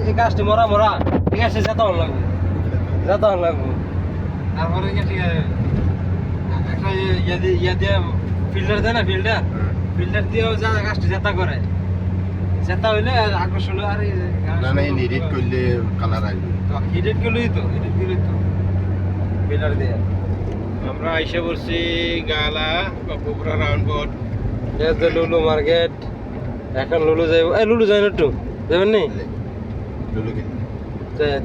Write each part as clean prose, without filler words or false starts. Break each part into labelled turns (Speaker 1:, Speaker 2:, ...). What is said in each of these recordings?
Speaker 1: এই গাছটি মরা মরা ঠিক আছে যেতে লাগবে তারপরে ঠিক আছে একটা ইয়া দিয়ে ফিল্টার দেয় না ফিল্টার দিয়েও যা গাছটি জেতা করে জেতা হইলে আকর্ষণ আর
Speaker 2: না না এডিট করলে কালার আসবে
Speaker 1: এডিট করলেই তো ফিল্টার দিয়ে
Speaker 2: আমরা আইসা বলছি গালা বা পুরা রাউন্ড বোর্ড
Speaker 1: এই যে লুলু মার্কেট এখন লুলু যাইব এই লুলু যাই না একটু যাবেন নি
Speaker 2: লুলুকে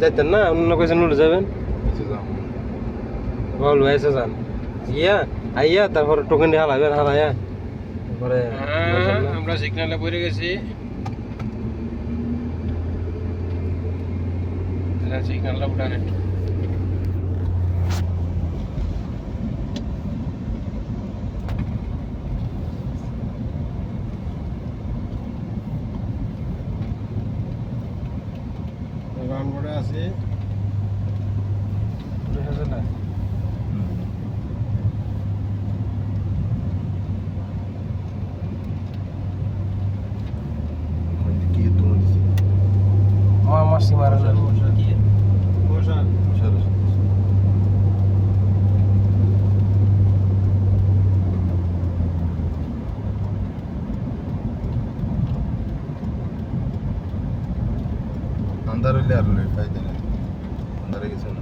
Speaker 1: যাইতেন না অন্য কইছেন লুলু যাবেন
Speaker 2: কিছু যাও
Speaker 1: বল এসে যান ইয়া আইয়া তারপর টোকেন দিয়ে হালাইয়া তারপরে
Speaker 2: আমরা সিগন্যালে পড়ে গেছি সিগন্যালটা উঠান একটু রাউন্ড বোর্ডে আছে
Speaker 1: মাসি মারা
Speaker 2: अंदर ले आ रहे फायदे नहीं अंदर के सुन